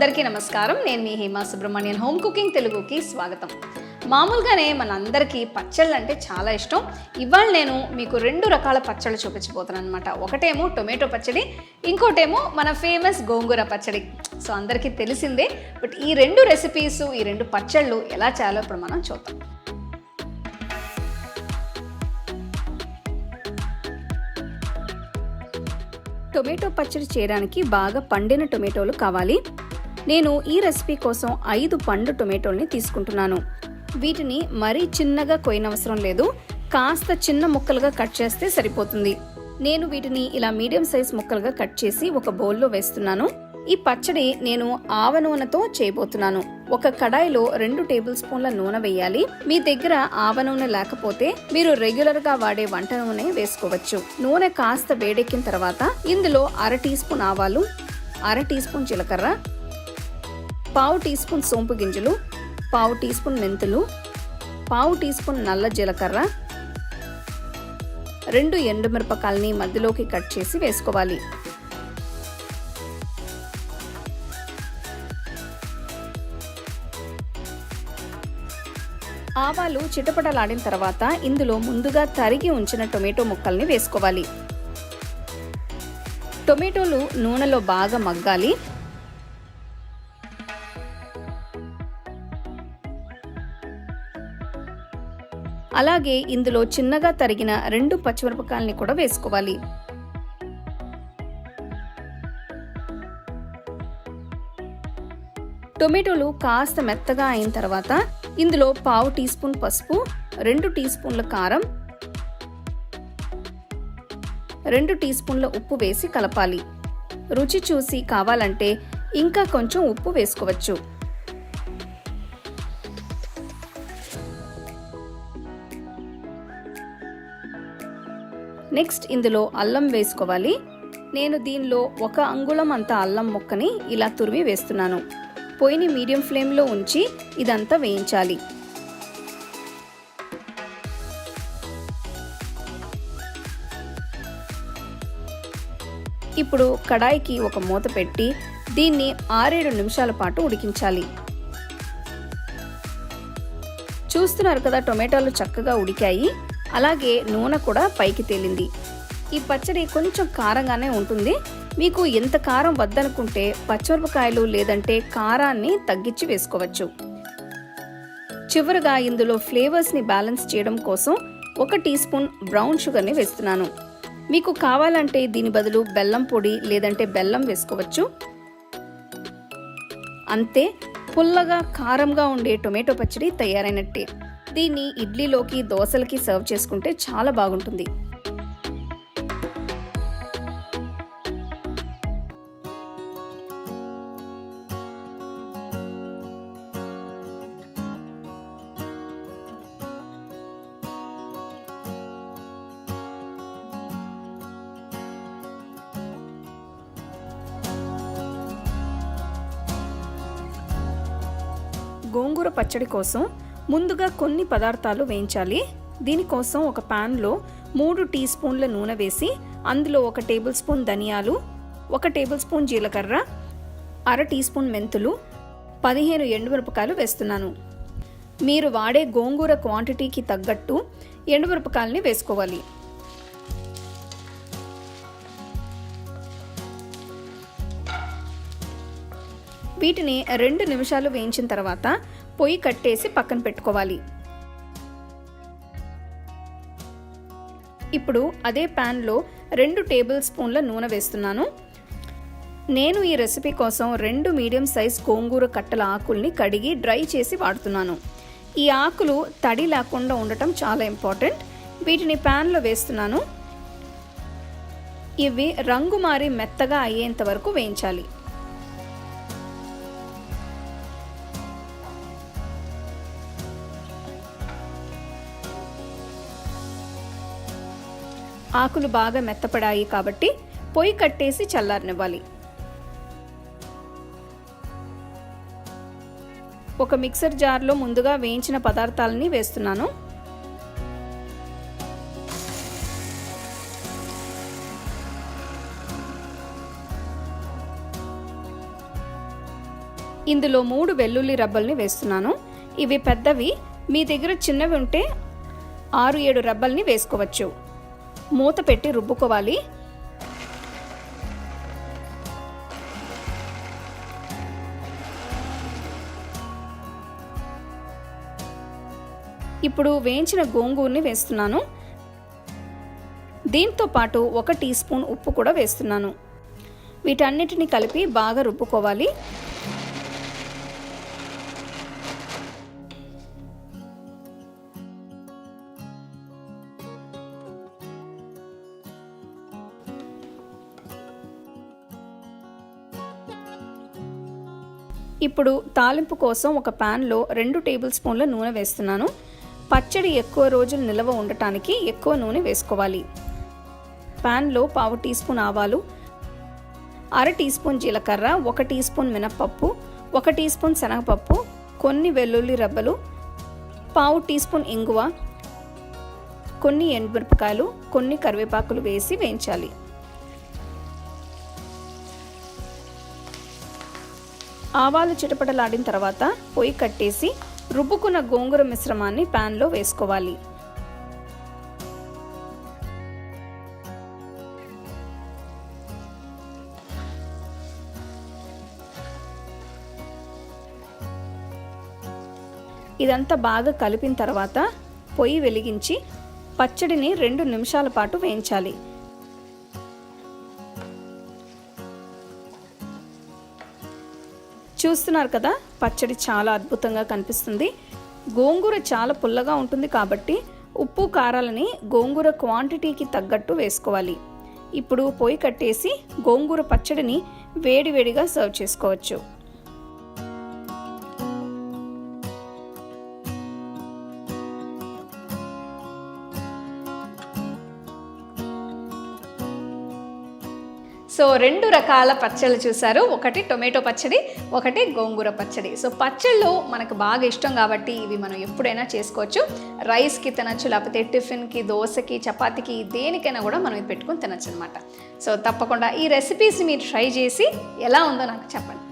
అందరికీ నమస్కారం. నేను మీ హేమ సుబ్రహ్మణ్యన్ హోమ్ కుకింగ్ తెలుగుకి స్వాగతం. మామూలుగానే మనందరికీ పచ్చళ్ళు అంటే చాలా ఇష్టం. ఇవాళ నేను మీకు 2 రకాల పచ్చళ్ళు చూపించబోతున్నాను అనమాట. ఒకటేమో టొమాటో పచ్చడి, ఇంకోటేమో మన ఫేమస్ గోంగూర పచ్చడి. సో అందరికీ తెలిసిందే. బట్ ఈ 2 రెసిపీస్, ఈ 2 పచ్చళ్ళు ఎలా చేయాలో ఇప్పుడు మనం చూద్దాం. టొమాటో పచ్చడి చేయడానికి బాగా పండిన టొమాటోలు కావాలి. నేను ఈ రెసిపీ కోసం 5 పండు టొమాటోల్ని తీసుకుంటున్నాను. వీటిని మరీ చిన్నగా కొయ్యనవసరం లేదు, కాస్త చిన్న ముక్కలుగా కట్ చేస్తే సరిపోతుంది. నేను వీటిని ఇలా మీడియం సైజ్ ముక్కలుగా కట్ చేసి ఒక బౌల్లో వేస్తున్నాను. ఈ పచ్చడి నేను ఆవ నూనెతో చేయబోతున్నాను. ఒక కడాయిలో 2 టేబుల్ స్పూన్ల నూనె వేయాలి. మీ దగ్గర ఆవ నూనె లేకపోతే మీరు రెగ్యులర్ గా వాడే వంట నూనె వేసుకోవచ్చు. నూనె కాస్త వేడెక్కిన తర్వాత ఇందులో 1/2 టీ స్పూన్ ఆవాలు, 1/2 టీ స్పూన్ జీలకర్ర, 1/2 టీ స్పూన్ సోంపు గింజలు, 1/2 టీ స్పూన్ మెంతులు, 1/2 టీ స్పూన్ నల్ల జీలకర్ర, 2 ఎండుమిరపకాయల్ని మధ్యలోకి కట్ చేసి వేసుకోవాలి. ఆవాలు చిటపటలాడిన తర్వాత ఇందులో ముందుగా తరిగి ఉంచిన టొమాటో ముక్కల్ని వేసుకోవాలి. టొమాటోలు నూనెలో బాగా మగ్గాలి. అలాగే ఇందులో చిన్నగా తరిగిన 2 పచ్చిమిరపకాయల్ని కూడా వేసుకోవాలి. టొమాటోలు కాస్త మెత్తగా అయిన తర్వాత ఇందులో 1/2 టీ స్పూన్ పసుపు, 2 టీ స్పూన్ల కారం, 2 టీ స్పూన్ల ఉప్పు వేసి కలపాలి. రుచి చూసి కావాలంటే ఇంకా కొంచెం ఉప్పు వేసుకోవచ్చు. నెక్స్ట్ ఇందులో అల్లం వేసుకోవాలి. నేను దీనిలో 1 అంగుళం అంత అల్లం ముక్కని ఇలా తురిమి వేస్తున్నాను. పొయ్యిని మీడియం ఫ్లేమ్లో ఉంచి ఇదంతా వేయించాలి. ఇప్పుడు కడాయికి ఒక మూత పెట్టి దీన్ని 6-7 నిమిషాల పాటు ఉడికించాలి. చూస్తున్నారు కదా, టొమాటోలు చక్కగా ఉడికాయి. అలాగే నూనె కూడా పైకి తేలింది. ఈ పచ్చడి కొంచెం కారంగానే ఉంటుంది. మీకు ఎంత కారం వద్దనుకుంటే పచ్చిమిరపకాయలు లేదంటే కారాన్ని తగ్గించి వేసుకోవచ్చు. చివరగా ఇందులో ఫ్లేవర్స్ని బ్యాలెన్స్ చేయడం కోసం 1 టీ స్పూన్ బ్రౌన్ షుగర్ని వేస్తున్నాను. మీకు కావాలంటే దీని బదులు బెల్లం పొడి లేదంటే బెల్లం వేసుకోవచ్చు. అంతే, పుల్లగా కారంగా ఉండే టొమాటో పచ్చడి తయారైనట్టే. దీన్ని ఇడ్లీలోకి, దోశలకి సర్వ్ చేసుకుంటే చాలా బాగుంటుంది. గోంగూర పచ్చడి కోసం ముందుగా కొన్ని పదార్థాలు వేయించాలి. దీనికోసం ఒక ప్యాన్లో 3 టీ స్పూన్ల నూనె వేసి అందులో 1 టేబుల్ స్పూన్ ధనియాలు, 1 టేబుల్ స్పూన్ జీలకర్ర, 1/2 టీ స్పూన్ మెంతులు, 15 ఎండుమిరపకాయలు వేస్తున్నాను. మీరు వాడే గోంగూర క్వాంటిటీకి తగ్గట్టు ఎండుమిరపకాయల్ని వేసుకోవాలి. వీటిని 2 నిమిషాలు వేయించిన తర్వాత పొయ్యి కట్టేసి పక్కన పెట్టుకోవాలి. ఇప్పుడు అదే ప్యాన్లో 2 టేబుల్ స్పూన్ల నూనె వేస్తున్నాను. నేను ఈ రెసిపీ కోసం 2 మీడియం సైజ్ గోంగూర కట్టల ఆకుల్ని కడిగి డ్రై చేసి వాడుతున్నాను. ఈ ఆకులు తడి లేకుండా ఉండటం చాలా ఇంపార్టెంట్. వీటిని ప్యాన్లో వేస్తున్నాను. ఇవి రంగు మారి మెత్తగా అయ్యేంత వరకు వేయించాలి. ఆకులు బాగా మెత్తపడాయి కాబట్టి పొయ్యి కట్టేసి చల్లారనివ్వాలి. ఒక మిక్సర్ జార్లో ముందుగా వేయించిన పదార్థాలని వేస్తున్నాను. ఇందులో 3 వెల్లుల్లి రబ్బల్ని వేస్తున్నాను. ఇవి పెద్దవి, మీ దగ్గర చిన్నవి ఉంటే 6-7 రబ్బల్ని వేసుకోవచ్చు. మూత పెట్టి రుబ్బుకోవాలి. ఇప్పుడు వేయించిన గోంగూరని వేస్తున్నాను. దీంతో పాటు 1 టీ స్పూన్ ఉప్పు కూడా వేస్తున్నాను. వీటన్నిటిని కలిపి బాగా రుబ్బుకోవాలి. ఇప్పుడు తాలింపు కోసం ఒక ప్యాన్లో 2 టేబుల్ స్పూన్ల నూనె వేస్తున్నాను. పచ్చడి ఎక్కువ రోజులు నిల్వ ఉండటానికి ఎక్కువ నూనె వేసుకోవాలి. ప్యాన్లో 1/2 టీ స్పూన్ ఆవాలు, 1/2 టీ స్పూన్ జీలకర్ర, 1 టీ స్పూన్ మినప్పప్పు, 1 టీ స్పూన్ శనగపప్పు, కొన్ని వెల్లుల్లి రబ్బలు, 1/2 టీ స్పూన్ ఇంగువ, కొన్ని ఎండుమిరపకాయలు, కొన్ని కరివేపాకులు వేసి వేయించాలి. ఆవాలు చిటపటలాడిన తర్వాత పొయ్యి కట్టేసి రుబ్బుకున్న గోంగూర మిశ్రమాన్ని ప్యాన్లో వేసుకోవాలి. ఇదంతా బాగా కలిపిన తర్వాత పొయ్యి వెలిగించి పచ్చడిని 2 నిమిషాల పాటు వేయించాలి. చూస్తున్నారు కదా, పచ్చడి చాలా అద్భుతంగా కనిపిస్తుంది. గోంగూర చాలా పుల్లగా ఉంటుంది కాబట్టి ఉప్పు కారాలని గోంగూర క్వాంటిటీకి తగ్గట్టు వేసుకోవాలి. ఇప్పుడు పొయ్యి కట్టేసి గోంగూర పచ్చడిని వేడివేడిగా సర్వ్ చేసుకోవచ్చు. సో 2 రకాల పచ్చళ్ళు చూసారు. ఒకటి టొమాటో పచ్చడి, ఒకటి గోంగూర పచ్చడి. సో పచ్చళ్ళు మనకు బాగా ఇష్టం కాబట్టి ఇవి మనం ఎప్పుడైనా చేసుకోవచ్చు. రైస్కి తినచ్చు, లేకపోతే టిఫిన్కి, దోశకి, చపాతీకి, దేనికైనా కూడా మనం ఇది పెట్టుకొని తినచ్చు అనమాట. సో తప్పకుండా ఈ రెసిపీస్ మీరు ట్రై చేసి ఎలా ఉందో నాకు చెప్పండి.